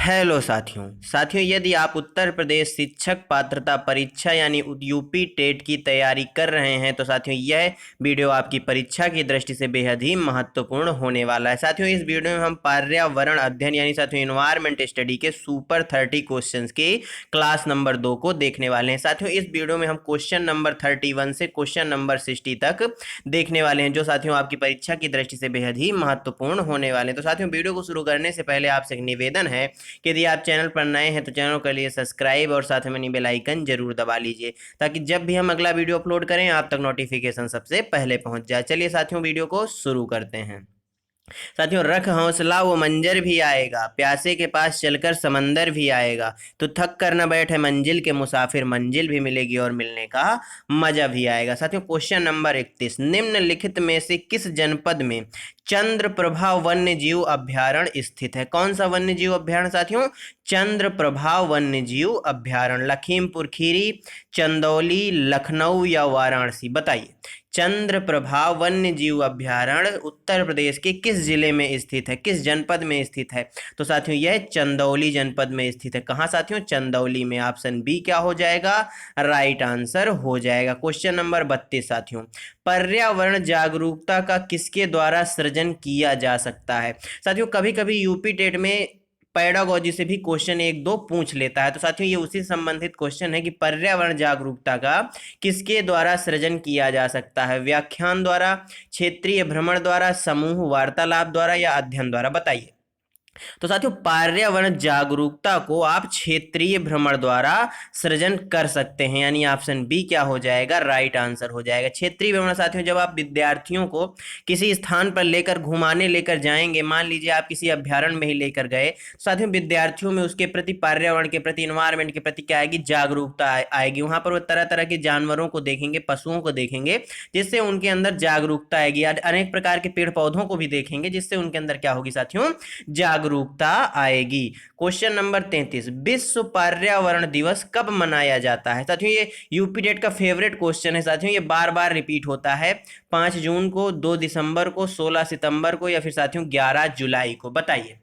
Hello साथियों साथियों यदि आप उत्तर प्रदेश शिक्षक पात्रता परीक्षा यानी यूपी टेट की तैयारी कर रहे हैं तो साथियों यह वीडियो आपकी परीक्षा की दृष्टि से बेहद ही महत्वपूर्ण होने वाला है। साथियों इस वीडियो में हम पर्यावरण अध्ययन यानी साथियों इन्वायरमेंट स्टडी के सुपर 30 क्वेश्चंस के क्लास नंबर 2 को देखने वाले हैं। साथियों इस वीडियो में हम क्वेश्चन नंबर 31 से क्वेश्चन नंबर 60 तक देखने वाले हैं, जो साथियों आपकी परीक्षा की दृष्टि से बेहद ही महत्वपूर्ण होने वाले हैं। तो साथियों वीडियो को शुरू करने से पहले आपसे एक निवेदन है कि यदि आप चैनल पर नए हैं तो चैनल के लिए सब्सक्राइब और साथ में बेल आइकन जरूर दबा लीजिए, ताकि जब भी हम अगला वीडियो अपलोड करें आप तक नोटिफिकेशन सबसे पहले पहुंच जाए। चलिए साथियों वीडियो को शुरू करते हैं। साथियों रख हौसला वो मंजर भी आएगा, प्यासे के पास चलकर समंदर भी आएगा, तो थक कर न बैठे मंजिल के मुसाफिर, मंजिल भी मिलेगी और मिलने का मजा भी आएगा। साथियों क्वेश्चन नंबर 31, निम्नलिखित में से किस जनपद में चंद्रप्रभा वन्य जीव अभ्यारण्य स्थित है? कौन सा वन्य जीव अभ्यारण्य साथियों? चंद्रप्रभा वन्य जीव अभ्यारण्य। लखीमपुर खीरी, चंदौली, लखनऊ या वाराणसी? बताइए। चंद्रप्रभा वन्य जीव अभ्यारण्य उत्तर प्रदेश के किस जिले में स्थित है, किस जनपद में स्थित है? तो साथियों यह चंदौली जनपद में स्थित है। कहाँ साथियों? चंदौली में। ऑप्शन बी क्या हो जाएगा? राइट आंसर हो जाएगा। क्वेश्चन नंबर 32 साथियों, पर्यावरण जागरूकता का किसके द्वारा सृजन किया जा सकता है? साथियों कभी कभी यूपी टेट में पैडागोजी से भी क्वेश्चन एक दो पूछ लेता है, तो साथियों ये उसी संबंधित क्वेश्चन है कि पर्यावरण जागरूकता का किसके द्वारा सृजन किया जा सकता है? व्याख्यान द्वारा, क्षेत्रीय भ्रमण द्वारा, समूह वार्तालाप द्वारा या अध्ययन द्वारा? बताइए। तो साथियों पर्यावरण जागरूकता को आप क्षेत्रीय भ्रमण द्वारा सृजन कर सकते हैं, यानी ऑप्शन बी क्या हो जाएगा? राइट आंसर हो जाएगा। क्षेत्रीय भ्रमण साथियों जब आप विद्यार्थियों को किसी स्थान पर लेकर घुमाने लेकर जाएंगे, मान लीजिए आप किसी अभ्यारण्य में ही लेकर गए, साथियों विद्यार्थियों में उसके प्रति, पर्यावरण के प्रति, इन्वायरमेंट के प्रति क्या आएगी? जागरूकता आएगी। वहां पर वो तरह तरह के जानवरों को देखेंगे, पशुओं को देखेंगे, जिससे उनके अंदर जागरूकता आएगी। अनेक प्रकार के पेड़ पौधों को भी देखेंगे, जिससे उनके अंदर क्या होगी साथियों? जागरूकता आएगी। क्वेश्चन नंबर 33, विश्व पर्यावरण दिवस कब मनाया जाता है? साथियों ये यूपी टेट का फेवरेट क्वेश्चन है साथियों, ये बार बार रिपीट होता है। 5 जून को, 2 दिसंबर को, 16 सितंबर को या फिर साथियों 11 जुलाई को? बताइए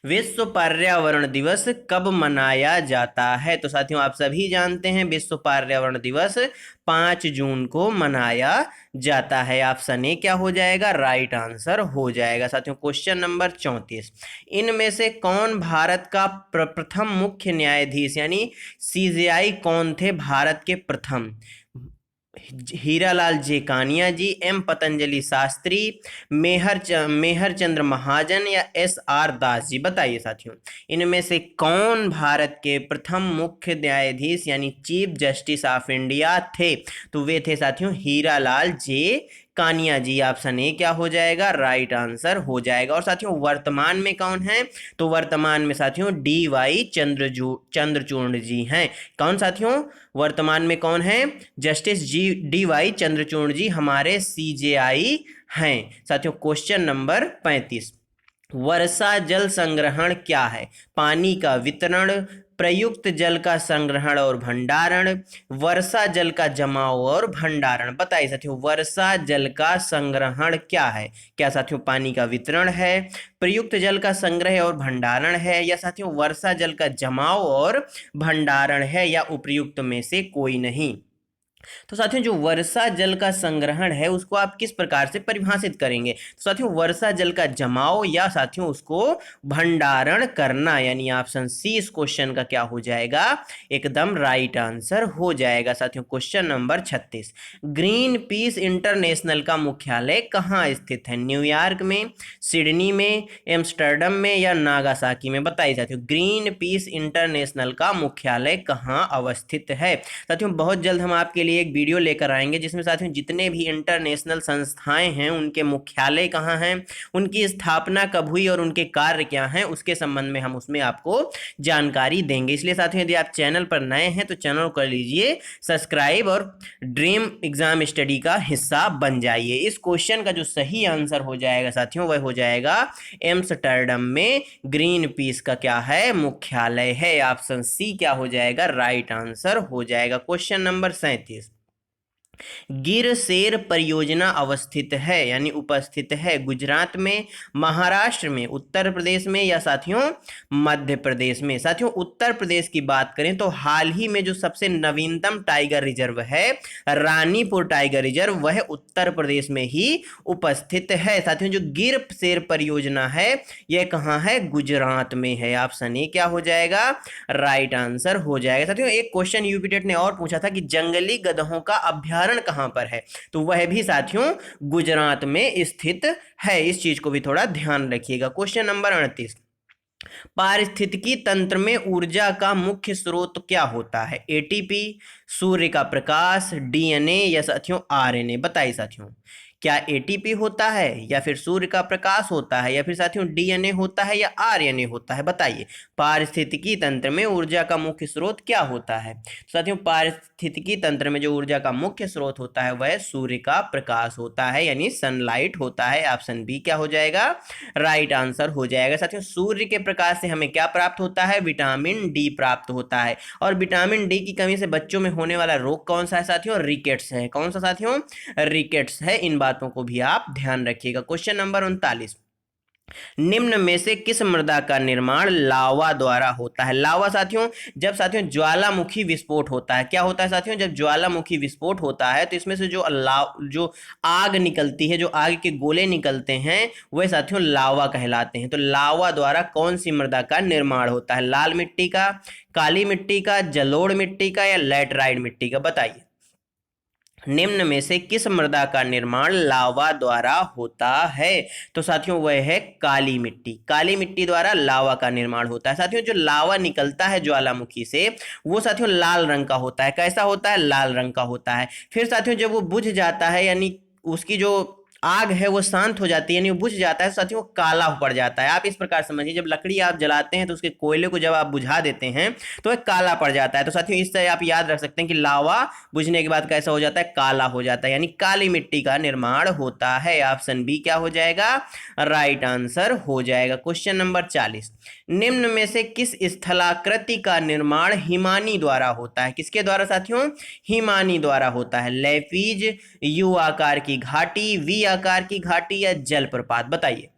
विश्व पर्यावरण दिवस कब मनाया जाता है? तो साथियों आप सभी जानते हैं विश्व पर्यावरण दिवस 5 जून को मनाया जाता है। ऑप्शन ए क्या हो जाएगा? राइट आंसर हो जाएगा। साथियों क्वेश्चन नंबर 34, इनमें से कौन भारत का प्रथम मुख्य न्यायाधीश यानी सीजेआई कौन थे भारत के प्रथम? हीरालाल जेकानिया जी, एम पतंजलि शास्त्री, मेहर चंद्र महाजन या एस आर दास जी? बताइए साथियों इनमें से कौन भारत के प्रथम मुख्य न्यायाधीश यानी चीफ जस्टिस ऑफ इंडिया थे? तो वे थे साथियों हीरालाल जे कानिया जी। ऑप्शन ए क्या हो जाएगा? राइट आंसर हो जाएगा। और साथियों वर्तमान में कौन है? तो वर्तमान में साथियों डी वाई चंद्रचूड़ जी हैं। कौन साथियों वर्तमान में कौन है? Justice ji D Y Chandrachud ji हमारे सीजेआई हैं। साथियों क्वेश्चन नंबर 35, वर्षा जल संग्रहण क्या है? पानी का वितरण, प्रयुक्त जल का संग्रहण और भंडारण, वर्षा जल का जमाव और भंडारण? बताइए साथियों वर्षा जल का संग्रहण क्या है? क्या साथियों पानी का वितरण है, प्रयुक्त जल का संग्रह और भंडारण है, या साथियों वर्षा जल का जमाव और भंडारण है, या उपयुक्त में से कोई नहीं? तो साथियों जो वर्षा जल का संग्रहण है उसको आप किस प्रकार से परिभाषित करेंगे? तो साथियों वर्षा जल का जमाव या साथियों उसको भंडारण करना, यानी ऑप्शन सी इस क्वेश्चन का क्या हो जाएगा? एकदम राइट आंसर हो जाएगा। साथियों question number 36, green peas international का मुख्यालय कहाँ स्थित है? न्यूयॉर्क में, सिडनी में, एम्स्टर्डम में या नागासाकी में? बताइए साथियों ग्रीन पीस इंटरनेशनल का मुख्यालय कहाँ अवस्थित है? साथियों बहुत जल्द हम आपके लिए एक वीडियो लेकर आएंगे जिसमें साथियों जितने भी इंटरनेशनल संस्थाएं हैं उनके मुख्यालय कहाँ हैं, उनकी स्थापना कब हुई और उनके कार्य क्या हैं, उसके संबंध में हम उसमें आपको जानकारी देंगे। इसलिए साथियों यदि आप चैनल पर नए हैं तो चैनल को कर लीजिए सब्सक्राइब और ड्रीम एग्जाम स्टडी का हिस्सा बन जाइए। इस क्वेश्चन का जो सही आंसर हो जाएगा साथियों वह हो जाएगा एम्स्टर्डम में ग्रीन पीस का क्या है? मुख्यालय है। ऑप्शन सी क्या हो जाएगा? राइट आंसर हो जाएगा। क्वेश्चन नंबर 37, गिरसेर परियोजना अवस्थित है यानी उपस्थित है गुजरात में, महाराष्ट्र में, उत्तर प्रदेश में या साथियों मध्य प्रदेश में। साथियों उत्तर प्रदेश की बात करें तो हाल ही में जो सबसे नवीनतम टाइगर रिजर्व है रानीपुर टाइगर रिजर्व, वह उत्तर प्रदेश में ही उपस्थित है। साथियों जो गिरसेर परियोजना है यह कहाँ है? गुजरात में है। ऑप्शन ए क्या हो जाएगा? राइट आंसर हो जाएगा। साथियों एक क्वेश्चन यूपी टेट ने और पूछा था कि जंगली गधों का अभ्यारण्य कहां पर है, तो वह भी साथियों गुजरात में स्थित है। इस चीज को भी थोड़ा ध्यान रखिएगा। क्वेश्चन नंबर 38, पारिस्थितिकी तंत्र में ऊर्जा का मुख्य स्रोत क्या होता है? एटीपी, सूर्य का प्रकाश, डीएनए या साथियों आरएनए? बताइए साथियों, क्या एटीपी होता है या फिर सूर्य का प्रकाश होता है या फिर साथियों डीएनए होता है या आरएनए होता है? बताइए पारिस्थितिकी तंत्र में ऊर्जा का मुख्य स्रोत क्या होता है? साथियों पारिस्थितिकी तंत्र में जो ऊर्जा का मुख्य स्रोत होता है वह सूर्य का प्रकाश होता है यानी सनलाइट होता है। ऑप्शन बी क्या हो जाएगा? राइट आंसर हो जाएगा। साथियों सूर्य के प्रकाश से हमें क्या प्राप्त होता है? विटामिन डी प्राप्त होता है। और विटामिन डी की कमी से बच्चों में होने वाला रोग कौन सा है साथियों? रिकेट्स है। कौन सा साथियों? रिकेट्स है। इन बातों को भी आप ध्यान रखिएगा। क्वेश्चन नंबर 39, निम्न में से किस मृदा का निर्माण लावा द्वारा होता है? लावा साथियों जब साथियों ज्वालामुखी विस्फोट होता है, क्या होता है साथियों? जब ज्वालामुखी विस्फोट होता है तो इसमें से जो आग निकलती है, जो आग के गोले निकलते हैं वह साथियों लावा कहलाते हैं। तो लावा द्वारा कौन सी मृदा का निर्माण होता है? लाल मिट्टी का, काली मिट्टी का, जलोढ़ मिट्टी का या लैटराइट मिट्टी का? बताइए निम्न में से किस मृदा का निर्माण लावा द्वारा होता है? तो साथियों वह है काली मिट्टी। काली मिट्टी द्वारा लावा का निर्माण होता है। साथियों जो लावा निकलता है ज्वालामुखी से वो साथियों लाल रंग का होता है। कैसा होता है? लाल रंग का होता है। फिर साथियों जब वो बुझ जाता है यानी उसकी जो आग है वो शांत हो जाती है यानी वो बुझ जाता है, साथियों काला पड़ जाता है। आप इस प्रकार समझिए, जब लकड़ी आप जलाते हैं तो उसके कोयले को जब आप बुझा देते हैं तो वह काला पड़ जाता है। तो साथियों इस तरह आप याद रख सकते हैं कि लावा बुझने के बाद कैसा हो जाता है? काला हो जाता है यानी काली मिट्टी का निर्माण होता है। ऑप्शन बी क्या हो जाएगा? राइट आंसर हो जाएगा। क्वेश्चन नंबर 40, निम्न में से किस स्थलाकृति का निर्माण हिमानी द्वारा होता है? किसके द्वारा साथियों? हिमानी द्वारा होता है। लेफीज, यू आकार की घाटी, वी आकार की घाटी या जलप्रपात? बताइए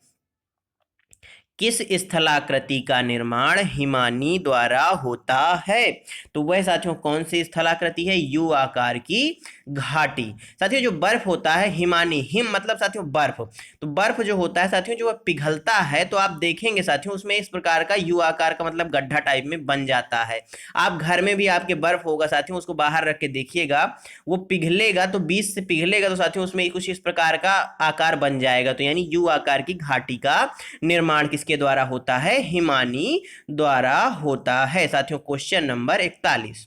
किस स्थलाकृति का निर्माण हिमानी द्वारा होता है? तो वह साथियों कौन सी स्थलाकृति है? यू आकार की घाटी। साथियों जो बर्फ होता है हिमानी, हिम मतलब साथियों बर्फ, तो बर्फ जो होता है साथियों जो वह पिघलता है तो आप देखेंगे साथियों उसमें इस प्रकार का यू आकार का मतलब गड्ढा टाइप में बन जाता है। आप घर में भी आपके बर्फ होगा साथियों, उसको बाहर रख के देखिएगा, वो पिघलेगा तो बीच से पिघलेगा तो साथियों उसमें कुछ इस प्रकार का आकार बन जाएगा। तो यानी यू आकार की घाटी का निर्माण किसके द्वारा होता है? हिमानी द्वारा होता है। साथियों क्वेश्चन नंबर 41,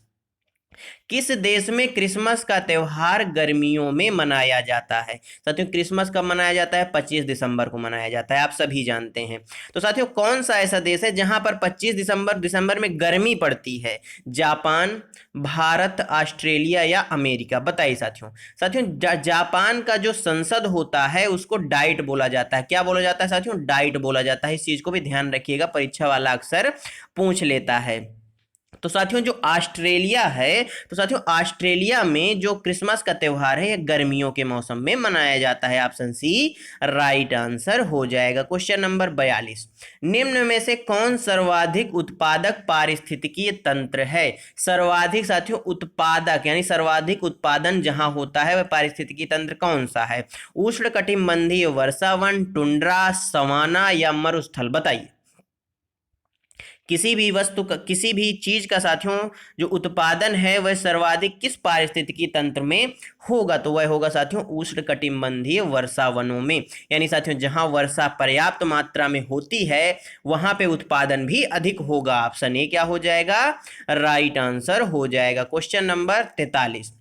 किस देश में क्रिसमस का त्योहार गर्मियों में मनाया जाता है? साथियों क्रिसमस कब मनाया जाता है? 25 दिसंबर को मनाया जाता है, आप सभी जानते हैं। तो साथियों कौन सा ऐसा देश है जहां पर 25 दिसंबर में गर्मी पड़ती है? जापान, भारत, ऑस्ट्रेलिया या अमेरिका? बताइए साथियों। साथियों जापान का जो संसद होता है उसको डाइट बोला जाता है। क्या बोला जाता है साथियों? डाइट बोला जाता है। इस चीज को भी ध्यान रखिएगा, परीक्षा वाला अक्सर पूछ लेता है। तो साथियों जो ऑस्ट्रेलिया है, तो साथियों ऑस्ट्रेलिया में जो क्रिसमस का त्योहार है यह गर्मियों के मौसम में मनाया जाता है। ऑप्शन सी राइट आंसर हो जाएगा। क्वेश्चन नंबर 42, निम्न में से कौन सर्वाधिक उत्पादक पारिस्थितिकीय तंत्र है? सर्वाधिक साथियों उत्पादक यानी सर्वाधिक उत्पादन जहां होता है वह पारिस्थितिकीय तंत्र कौन सा है? उष्णकटिबंधीय वर्षावन, टुंड्रा, सवाना या मरुस्थल? बताइए किसी भी वस्तु का, किसी भी चीज का साथियों जो उत्पादन है वह सर्वाधिक किस पारिस्थितिकी तंत्र में होगा? तो वह होगा साथियों उष्णकटिबंधीय वर्षावनों में। यानी साथियों जहां वर्षा पर्याप्त मात्रा में होती है वहां पे उत्पादन भी अधिक होगा। ऑप्शन ए क्या हो जाएगा? राइट आंसर हो जाएगा। क्वेश्चन नंबर 43,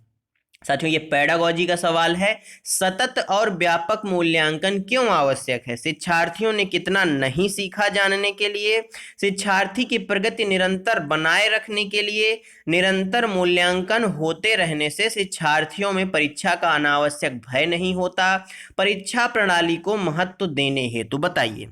साथियों ये पेडागोजी का सवाल है। सतत और व्यापक मूल्यांकन क्यों आवश्यक है? शिक्षार्थियों ने कितना नहीं सीखा जानने के लिए, शिक्षार्थी की प्रगति निरंतर बनाए रखने के लिए, निरंतर मूल्यांकन होते रहने से शिक्षार्थियों में परीक्षा का अनावश्यक भय नहीं होता, परीक्षा प्रणाली को महत्व देने हेतु? बताइए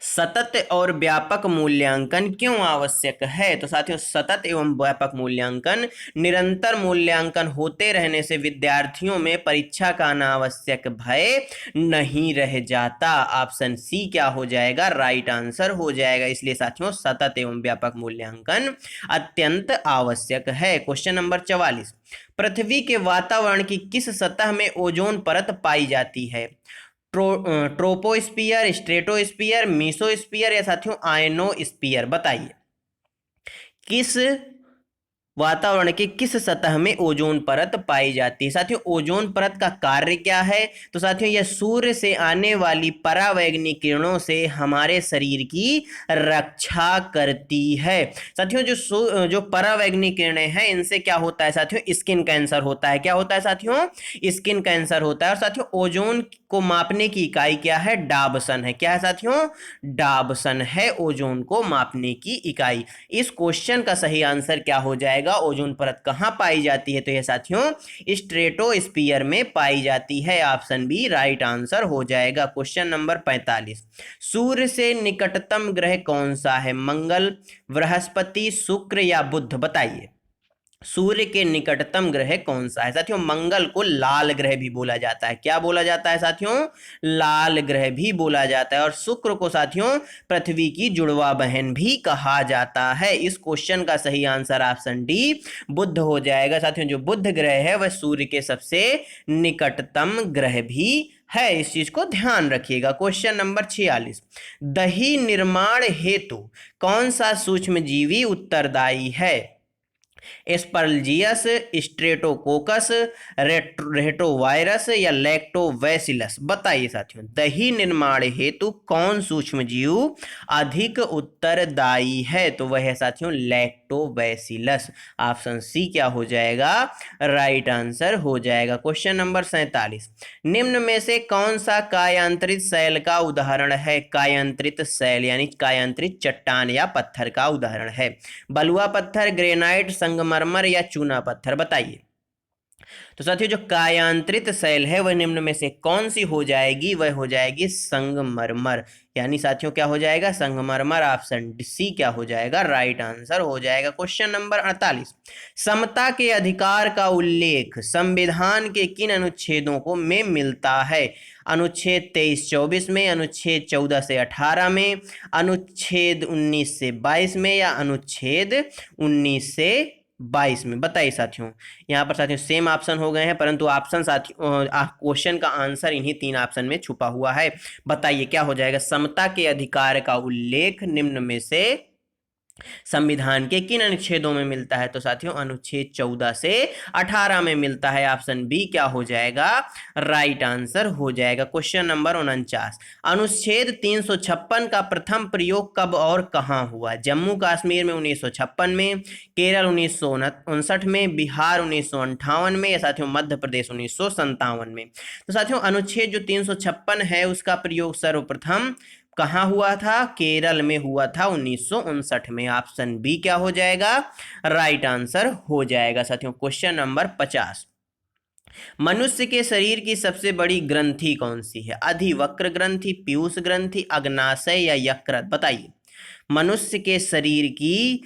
सतत और व्यापक मूल्यांकन क्यों आवश्यक है? तो साथियों, सतत एवं व्यापक मूल्यांकन, निरंतर मूल्यांकन होते रहने से विद्यार्थियों में परीक्षा का अनावश्यक भय नहीं रह जाता। ऑप्शन सी क्या हो जाएगा? राइट आंसर हो जाएगा। इसलिए साथियों, सतत एवं व्यापक मूल्यांकन अत्यंत आवश्यक है। क्वेश्चन नंबर 44, पृथ्वी के वातावरण की किस सतह में ओजोन परत पाई जाती है? ट्रोपोस्फियर, स्ट्रेटोस्फियर, मीसोस्फियर या साथियों आयनोस्फियर? बताइए, किस वातावरण के किस सतह में ओजोन परत पाई जाती है? साथियों, ओजोन परत का कार्य क्या है? तो साथियों, यह सूर्य से आने वाली परावैंगनिक किरणों से हमारे शरीर की रक्षा करती है। साथियों, जो परावैंगनिक किरणें हैं, इनसे क्या होता है साथियों? स्किन कैंसर होता है। क्या होता है साथियों? स्किन कैंसर होता है। और साथियों, ओजोन को मापने की इकाई क्या है? डाबसन है। क्या है साथियों? डाबसन है ओजोन को मापने की इकाई। इस क्वेश्चन का सही आंसर क्या हो जाएगा? ओजोन परत कहां पाई जाती है? तो यह साथियों स्ट्रेटोस्फियर में पाई जाती है। ऑप्शन बी राइट आंसर हो जाएगा। क्वेश्चन नंबर 45, सूर्य से निकटतम ग्रह कौन सा है? मंगल, बृहस्पति, शुक्र या बुध? बताइए, सूर्य के निकटतम ग्रह कौन सा है? साथियों, मंगल को लाल ग्रह भी बोला जाता है। क्या बोला जाता है साथियों? लाल ग्रह भी बोला जाता है। और शुक्र को साथियों पृथ्वी की जुड़वा बहन भी कहा जाता है। इस क्वेश्चन का सही आंसर ऑप्शन डी बुध हो जाएगा। साथियों, जो बुध ग्रह है वह सूर्य के सबसे निकटतम ग्रह भी है। इस चीज को ध्यान रखिएगा। क्वेश्चन नंबर 46, दही निर्माण हेतु कौन सा सूक्ष्मजीवी उत्तरदायी है? एस्परजियस, स्ट्रेटोकोकस, रेटोवायरस या लैक्टोबैसिलस? बताइए साथियों, दही निर्माण हेतु कौन सूक्ष्मजीव अधिक उत्तरदायी है? तो वह है साथियों लैक्टोबैसिलस। ऑप्शन सी क्या हो जाएगा? राइट आंसर हो जाएगा। क्वेश्चन नंबर 47, निम्न में से कौन सा कायांतरित शैल का उदाहरण है? कायांतरित शैल यानी कायांतरित चट्टान या पत्थर का उदाहरण है। बलुआ पत्थर, ग्रेनाइट, संगमरमर या चूना पत्थर? बताइए। तो साथियों, जो कायांतरित शैल है वह निम्न में से कौन सी हो जाएगी? वह हो जाएगी संगमरमर। यानी साथियों क्या हो जाएगा? संगमरमर। ऑप्शन सी क्या हो जाएगा? राइट आंसर हो जाएगा। क्वेश्चन नंबर 48, समता के अधिकार का उल्लेख संविधान के किन अनुच्छेदों को में मिलता है? अनुच्छेद 23-24 में, अनुच्छेद 14 से 18 में, अनुच्छेद 19 से 22 में या अनुच्छेद 19 से 22 में? बताइए साथियों। यहाँ पर साथियों सेम ऑप्शन हो गए हैं, परंतु ऑप्शन साथियों क्वेश्चन का आंसर इन्हीं 3 ऑप्शन में छुपा हुआ है। बताइए क्या हो जाएगा? समता के अधिकार का उल्लेख निम्न में से संविधान के किन अनुच्छेदों में मिलता है? तो साथियों अनुच्छेद 14 से 18 में मिलता है। ऑप्शन बी क्या हो जाएगा? राइट आंसर हो जाएगा। क्वेश्चन नंबर 49, अनुच्छेद 356 का प्रथम प्रयोग कब और कहां हुआ? जम्मू कश्मीर में 1956 में, केरल 1959 में, बिहार 1958 में या साथियों मध्य प्रदेश 1957 में? तो साथियों अनुच्छेद जो 356 है उसका प्रयोग सर्वप्रथम कहाँ हुआ था? केरल में हुआ था 1959 में। ऑप्शन बी क्या हो जाएगा? राइट आंसर हो जाएगा। साथियों क्वेश्चन नंबर 50, मनुष्य के शरीर की सबसे बड़ी ग्रंथि कौन सी है? अधिवक्र ग्रंथि, पीयूष ग्रंथि, अग्नाशय या यकृत? बताइए, मनुष्य के शरीर की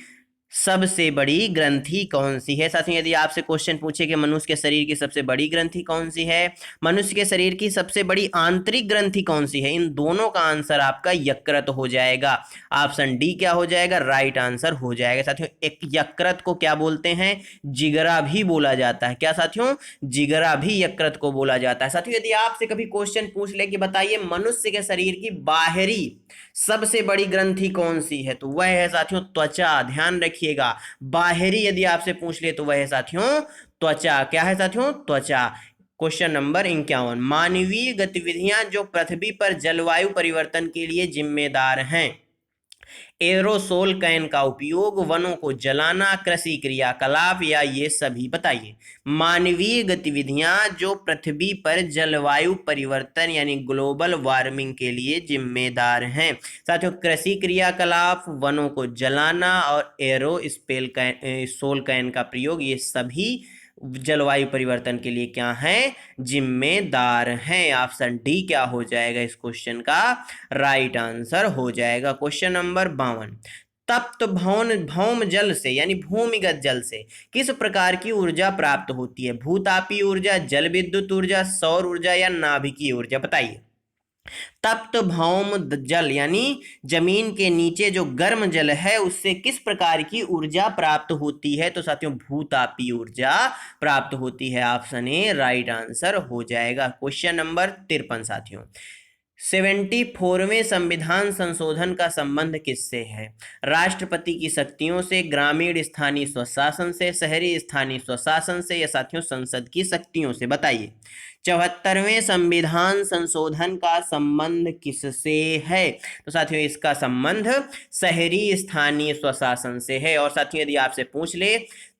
सबसे बड़ी ग्रंथि कौन सी है? साथियों यदि आपसे क्वेश्चन पूछे कि मनुष्य के शरीर की सबसे बड़ी ग्रंथि कौन सी है, मनुष्य के शरीर की सबसे बड़ी आंतरिक ग्रंथि कौन सी है, इन दोनों का आंसर आपका यकृत हो जाएगा। ऑप्शन डी क्या हो जाएगा? राइट आंसर हो जाएगा। साथियों एक यकृत को क्या बोलते हैं? जिगरा भी बोला जाता है। क्या साथियों? जिगरा भी यकृत को बोला जाता है। साथियों यदि आपसे कभी क्वेश्चन पूछ ले कि बताइए मनुष्य के शरीर की बाहरी सबसे बड़ी ग्रंथि कौन सी है, तो वह है साथियों त्वचा। ध्यान रखिएगा, बाहरी यदि आपसे पूछ ले तो वह है साथियों त्वचा। क्या है साथियों? त्वचा। क्वेश्चन नंबर 51, मानवीय गतिविधियां जो पृथ्वी पर जलवायु परिवर्तन के लिए जिम्मेदार हैं। एरोसोल कैन का उपयोग, वनों को जलाना, कृषि क्रियाकलाप या ये सभी? बताइए, मानवीय गतिविधियां जो पृथ्वी पर जलवायु परिवर्तन यानी ग्लोबल वार्मिंग के लिए जिम्मेदार हैं। साथियों कृषि क्रियाकलाप, वनों को जलाना और एरोस्पेल कैन सोल कैन का प्रयोग, ये सभी जलवायु परिवर्तन के लिए क्या हैं, जिम्मेदार हैं। ऑप्शन डी क्या हो जाएगा इस क्वेश्चन का राइट आंसर हो जाएगा। क्वेश्चन नंबर 52, तप्त भौम जल से यानी भूमिगत जल से किस प्रकार की ऊर्जा प्राप्त होती है? भूतापीय ऊर्जा, जल विद्युत ऊर्जा, सौर ऊर्जा या नाभिकीय ऊर्जा? बताइए। तप्त भौम जल यानी जमीन के नीचे जो गर्म जल है उससे किस प्रकार की ऊर्जा प्राप्त होती है? तो साथियों भूतापीय ऊर्जा प्राप्त होती है। ऑप्शन ए राइट आंसर हो जाएगा। क्वेश्चन नंबर 53 साथियों, 74वें संविधान संशोधन का संबंध किससे है? राष्ट्रपति की शक्तियों से, ग्रामीण स्थानीय स्वशासन से, शहरी स्थानीय स्वशासन से या साथियों संसद की शक्तियों से? बताइए। 74वें संविधान संशोधन का संबंध किससे है? तो साथियों इसका संबंध शहरी स्थानीय स्वशासन से है। और साथियों यदि आपसे पूछ ले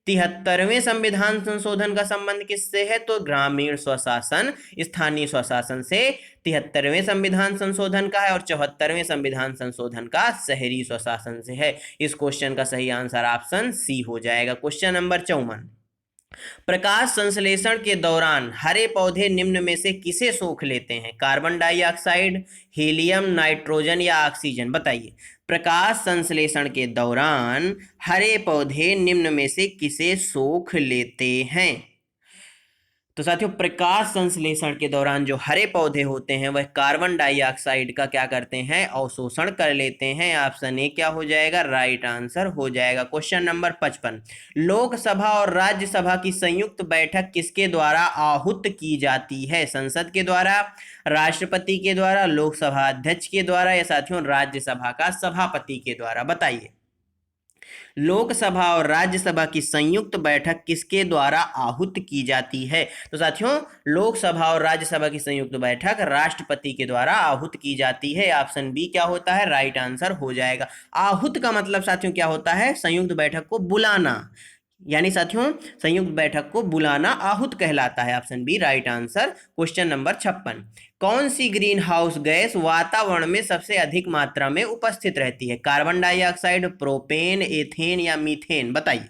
73वें संविधान संशोधन का संबंध किससे है, तो ग्रामीण स्वशासन स्थानीय स्वशासन से 73वें संविधान संशोधन का है और 74वें संविधान संशोधन का शहरी स्वशासन से है। इस क्वेश्चन का सही आंसर ऑप्शन सी हो जाएगा। क्वेश्चन नंबर 54, प्रकाश संश्लेषण के दौरान हरे पौधे निम्न में से किसे सोख लेते हैं? कार्बन डाइऑक्साइड, हीलियम, नाइट्रोजन या ऑक्सीजन? बताइए। प्रकाश संश्लेषण के दौरान हरे पौधे निम्न में से किसे सोख लेते हैं? तो साथियों प्रकाश संश्लेषण के दौरान जो हरे पौधे होते हैं वह कार्बन डाइऑक्साइड का क्या करते हैं, अवशोषण कर लेते हैं। ऑप्शन ए क्या हो जाएगा, राइट आंसर हो जाएगा। क्वेश्चन नंबर 55, लोकसभा और राज्यसभा की संयुक्त बैठक किसके द्वारा आहूत की जाती है? संसद के द्वारा, राष्ट्रपति के द्वारा, लोकसभा अध्यक्ष के द्वारा या साथियों राज्यसभा का सभापति के द्वारा? बताइए। लोकसभा और राज्यसभा की संयुक्त बैठक किसके द्वारा आहूत की जाती है? तो साथियों लोकसभा और राज्यसभा की संयुक्त बैठक राष्ट्रपति के द्वारा आहूत की जाती है। ऑप्शन बी क्या होता है, राइट आंसर हो जाएगा। आहूत का मतलब साथियों क्या होता है, संयुक्त बैठक को बुलाना, यानी साथियों संयुक्त बैठक को बुलाना आहूत कहलाता है। Option B right answer. Question number 56, कौन सी ग्रीन हाउस गैस वातावरण में सबसे अधिक मात्रा में उपस्थित रहती है? कार्बन डाइऑक्साइड, प्रोपेन, एथेन या मीथेन? बताइए।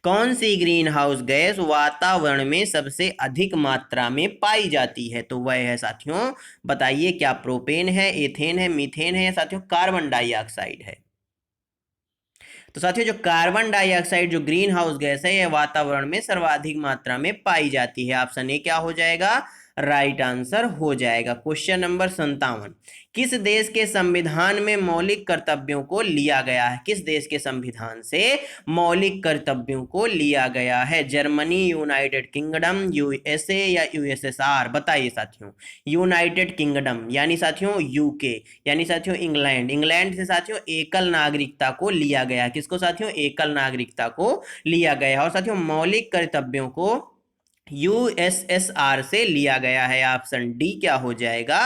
कौन सी ग्रीन हाउस गैस वातावरण में सबसे अधिक मात्रा में पाई जाती है? तो वह है साथियों, बताइए क्या प्रोपेन है, एथेन है, मीथेन है या साथियों कार्बन डाइऑक्साइड है? तो साथियों जो कार्बन डाइऑक्साइड जो ग्रीन हाउस गैस है यह वातावरण में सर्वाधिक मात्रा में पाई जाती है। ऑप्शन ए क्या हो जाएगा, राइट आंसर हो जाएगा। क्वेश्चन नंबर 57, किस देश के संविधान में मौलिक कर्तव्यों को लिया गया है? किस देश के संविधान से मौलिक कर्तव्यों को लिया गया है? जर्मनी, यूनाइटेड किंगडम, यूएसए या यूएसएसआर? बताइए साथियों। यूनाइटेड किंगडम यानी साथियों यूके, यानी साथियों इंग्लैंड, इंग्लैंड से साथियों एकल नागरिकता को लिया गया। किसको साथियों, एकल नागरिकता को लिया गया। और साथियों मौलिक कर्तव्यों को यूएसएसआर से लिया गया है। ऑप्शन डी क्या हो जाएगा,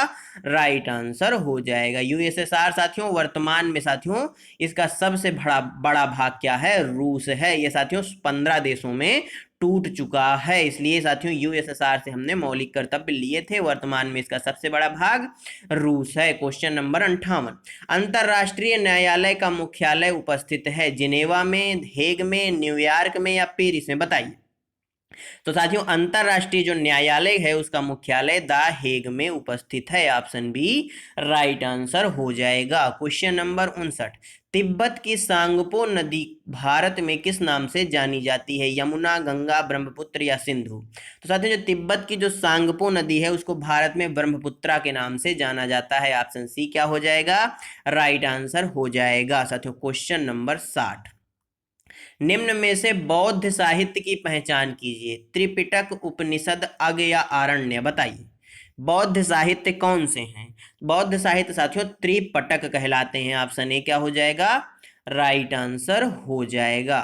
राइट आंसर हो जाएगा। यूएसएसआर साथियों वर्तमान में साथियों इसका सबसे बड़ा बड़ा भाग क्या है, रूस है। ये साथियों 15 देशों में टूट चुका है, इसलिए साथियों यूएसएसआर से हमने मौलिक कर्तव्य लिए थे। वर्तमान में इसका सबसे बड़ा भाग रूस है। क्वेश्चन नंबर 58, अंतरराष्ट्रीय न्यायालय का मुख्यालय उपस्थित है जिनेवा में, हेग में, न्यूयॉर्क में या पेरिस में? बताइए। तो साथियों अंतरराष्ट्रीय जो न्यायालय है उसका मुख्यालय द हेग में उपस्थित है। ऑप्शन बी राइट आंसर हो जाएगा। क्वेश्चन नंबर 59, तिब्बत की सांगपो नदी भारत में किस नाम से जानी जाती है? यमुना, गंगा, ब्रह्मपुत्र या सिंधु? तो साथियों जो तिब्बत की जो सांगपो नदी है उसको भारत में ब्रह्मपुत्रा के नाम से जाना जाता है। ऑप्शन सी क्या हो जाएगा, राइट आंसर हो जाएगा। साथियों क्वेश्चन नंबर 60, निम्न में से बौद्ध साहित्य की पहचान कीजिए। त्रिपिटक, उपनिषद, अग या आरण्य? बताइए। बौद्ध साहित्य कौन से हैं? बौद्ध साहित्य साथियों त्रिपटक कहलाते हैं। ऑप्शन ए क्या हो जाएगा, राइट आंसर हो जाएगा।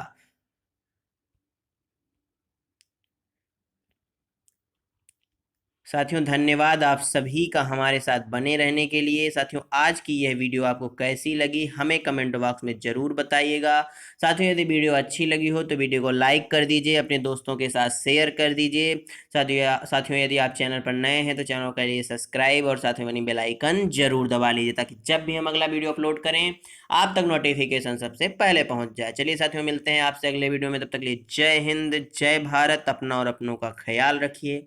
साथियों धन्यवाद आप सभी का हमारे साथ बने रहने के लिए। साथियों आज की यह वीडियो आपको कैसी लगी हमें कमेंट बॉक्स में ज़रूर बताइएगा। साथियों यदि वीडियो अच्छी लगी हो तो वीडियो को लाइक कर दीजिए, अपने दोस्तों के साथ शेयर कर दीजिए। साथियों यदि आप चैनल पर नए हैं तो चैनल को करिए सब्सक्राइब और साथ में बनी बेल आइकन जरूर दबा लीजिए, ताकि जब भी हम अगला वीडियो अपलोड करें आप तक नोटिफिकेशन सबसे पहले पहुंच जाए। चलिए साथियों मिलते हैं आपसे अगले वीडियो में, तब तक के लिए जय हिंद जय भारत। अपना और अपनों का ख्याल रखिए,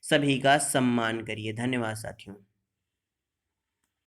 सभी का सम्मान करिए। धन्यवाद साथियों।